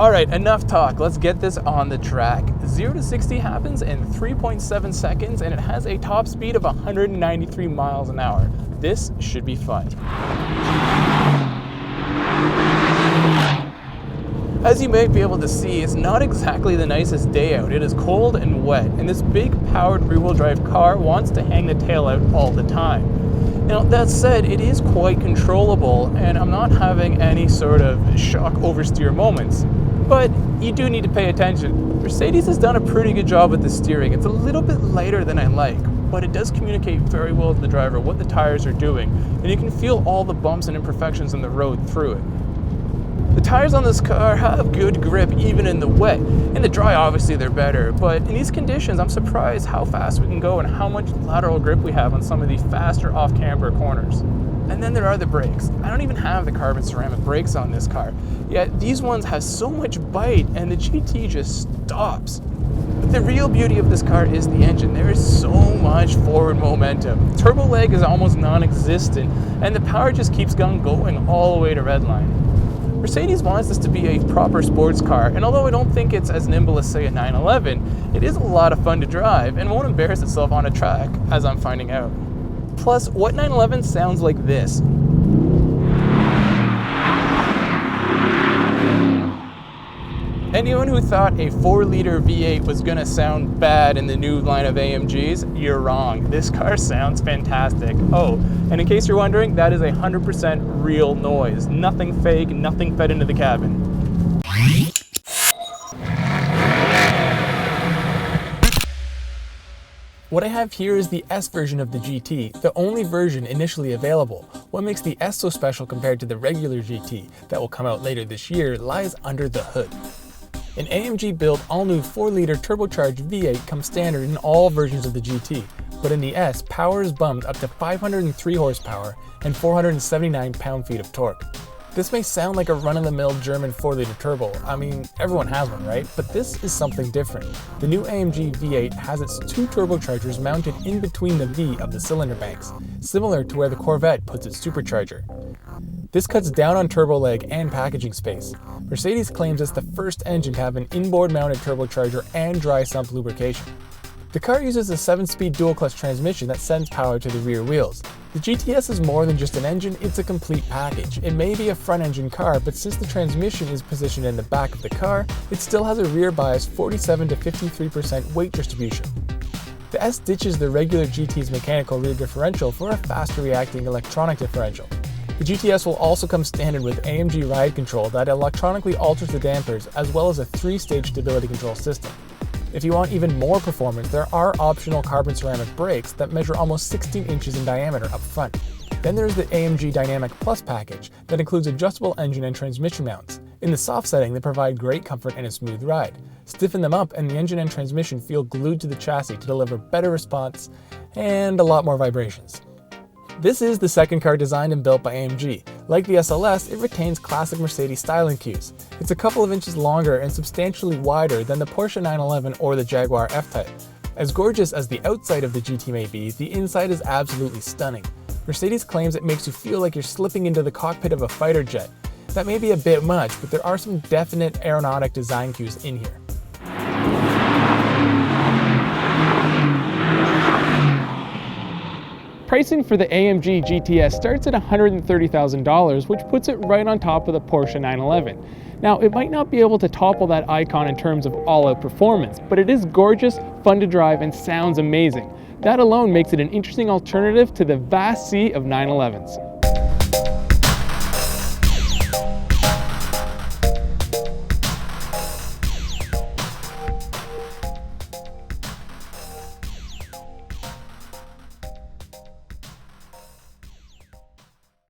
Alright, enough talk. Let's get this on the track. 0 to 60 happens in 3.7 seconds and it has a top speed of 193 miles an hour. This should be fun. As you might be able to see, it's not exactly the nicest day out. It is cold and wet, and this big powered rear-wheel drive car wants to hang the tail out all the time. Now, that said, it is quite controllable, and I'm not having any sort of shock oversteer moments. But you do need to pay attention. Mercedes has done a pretty good job with the steering. It's a little bit lighter than I like, but it does communicate very well to the driver what the tires are doing, and you can feel all the bumps and imperfections on the road through it. The tires on this car have good grip even in the wet. In the dry, obviously they're better, but in these conditions, I'm surprised how fast we can go and how much lateral grip we have on some of these faster off-camber corners. And then there are the brakes. I don't even have the carbon ceramic brakes on this car, yet these ones have so much bite and the GT just stops. But the real beauty of this car is the engine. There is so much forward momentum. Turbo lag is almost non-existent, and the power just keeps on going all the way to redline. Mercedes wants this to be a proper sports car, and although I don't think it's as nimble as, say, a 911, it is a lot of fun to drive and won't embarrass itself on a track, as I'm finding out. Plus, what 911 sounds like this? Anyone who thought a 4-liter V8 was gonna sound bad in the new line of AMGs, you're wrong. This car sounds fantastic. Oh, and in case you're wondering, that is 100% real noise. Nothing fake, nothing fed into the cabin. What I have here is the S version of the GT, the only version initially available. What makes the S so special compared to the regular GT that will come out later this year lies under the hood. An AMG built all-new 4-liter turbocharged V8 comes standard in all versions of the GT, but in the S, power is bumped up to 503 horsepower and 479 pound-feet of torque. This may sound like a run-of-the-mill German 4-liter turbo. I mean, everyone has one, right? But this is something different. The new AMG V8 has its 2 turbochargers mounted in between the V of the cylinder banks, similar to where the Corvette puts its supercharger. This cuts down on turbo lag and packaging space. Mercedes claims it's the first engine to have an inboard mounted turbocharger and dry sump lubrication. The car uses a 7-speed dual-clutch transmission that sends power to the rear wheels. The GTS is more than just an engine, it's a complete package. It may be a front-engine car, but since the transmission is positioned in the back of the car, it still has a rear-biased 47 to 53% weight distribution. The S ditches the regular GT's mechanical rear differential for a faster reacting electronic differential. The GTS will also come standard with AMG Ride Control that electronically alters the dampers, as well as a 3-stage stability control system. If you want even more performance, there are optional carbon ceramic brakes that measure almost 16 inches in diameter up front. Then there's the AMG Dynamic Plus package that includes adjustable engine and transmission mounts. In the soft setting, they provide great comfort and a smooth ride. Stiffen them up and the engine and transmission feel glued to the chassis to deliver better response and a lot more vibrations. This is the second car designed and built by AMG. Like the SLS, it retains classic Mercedes styling cues. It's a couple of inches longer and substantially wider than the Porsche 911 or the Jaguar F-Type. As gorgeous as the outside of the GT may be, the inside is absolutely stunning. Mercedes claims it makes you feel like you're slipping into the cockpit of a fighter jet. That may be a bit much, but there are some definite aeronautic design cues in here. Pricing for the AMG GTS starts at $130,000, which puts it right on top of the Porsche 911. Now, it might not be able to topple that icon in terms of all-out performance, but it is gorgeous, fun to drive, and sounds amazing. That alone makes it an interesting alternative to the vast sea of 911s.